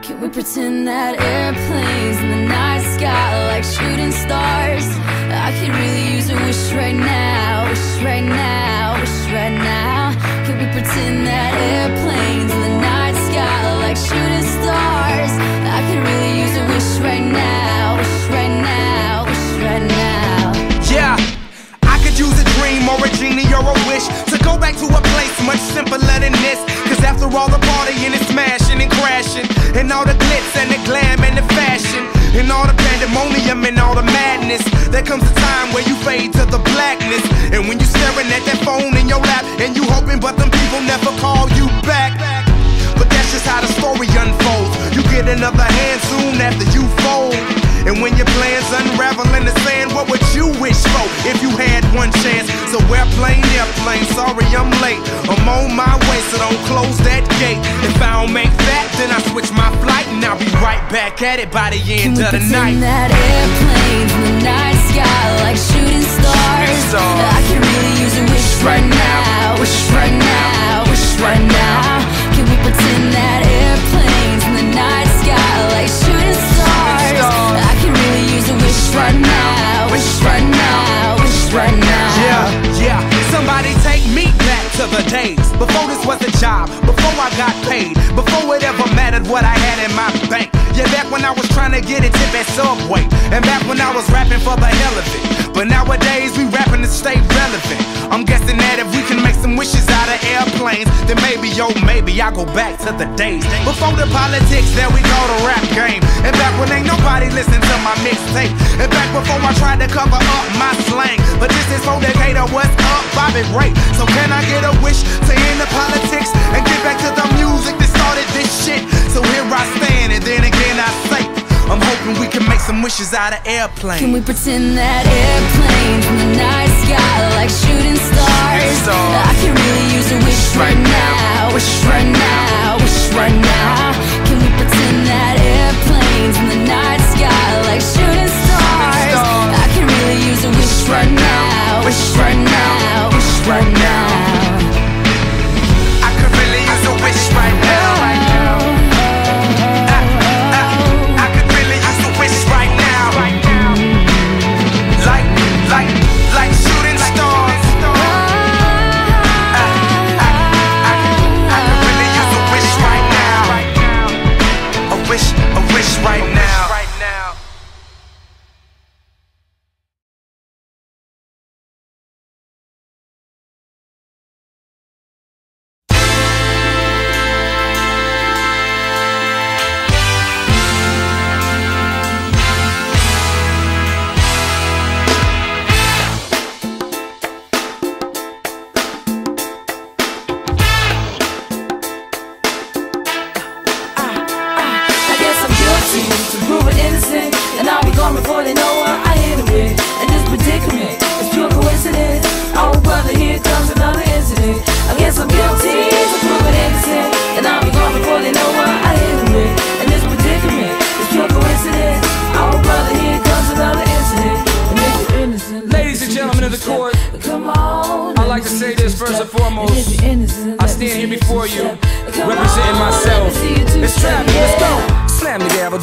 Can we pretend that airplanes in the night sky like shooting stars? I could really use a wish right now, wish right now, wish right now. Can we pretend that airplanes in the night sky like shooting stars? I could really use a wish right now, wish right now, wish right now. Yeah, I could use a dream or a genie or a wish to go back to a place much simpler than this. Cause after all the partying and smashing and crashing, and all the glitz and the glam and the fashion, and all the pandemonium and all the madness, there comes a time where you fade to the blackness. And when you staring at that phone in your lap, and you hoping but them people never call you back. But that's just how the story unfolds. You get another hand soon after you fold. And when your plans unravel in the sand, what would you wish for if you had one chance? So airplane, sorry I'm late, I'm on my way, so don't close that gate. If I don't make that, then I switch my flight, and I'll be right back at it by the end of the night. Can we pretend that airplanes in the night sky like shooting stars? I can really use a wish right now, wish right now, wish right now. Can we pretend that airplanes in the night sky like shooting stars? I can really use a wish right now, wish right now, wish right now. Yeah, somebody take me back to the days before this was a job, before I got paid, before it ever mattered what I had in my bank. Yeah, back when I was trying to get a tip at Subway, and back when I was rapping for the hell of it. But nowadays we rapping to stay relevant. I'm guessing that if we can make some wishes out of airplanes, then maybe, yo, maybe I'll go back to the days before the politics that we call the rap game. And back when ain't nobody listened to my mixtape. And back before I tried to cover up my slang. But this is for Decatur, what's up, Bobby Ray? So can I get a wish to end the politics and get back to the music that started this shit? So here I stand, and then again I say, I'm hoping we can make some wishes out of airplanes. Can we pretend that airplanes in the night sky like shooting stars? I can really use a wish right now, wish right now, wish right now. Can we pretend that airplanes in the night sky like shooting stars? I can really use a wish right now, wish right now, wish right now. I could really use a wish right now. To prove it innocent, and I'll be gone before they know what I hit them with. And this predicament is pure coincidence. Oh brother, here comes another incident. I guess I'm guilty to prove it innocent, and I'll be gone before they know what I hit them with. And this predicament is pure coincidence. Oh brother, here comes another incident. And if you're innocent, ladies and gentlemen of the court, come on. I'd like to say this first and foremost. I stand here before you, representing myself. It's Travis, let's go. Slam the gavel.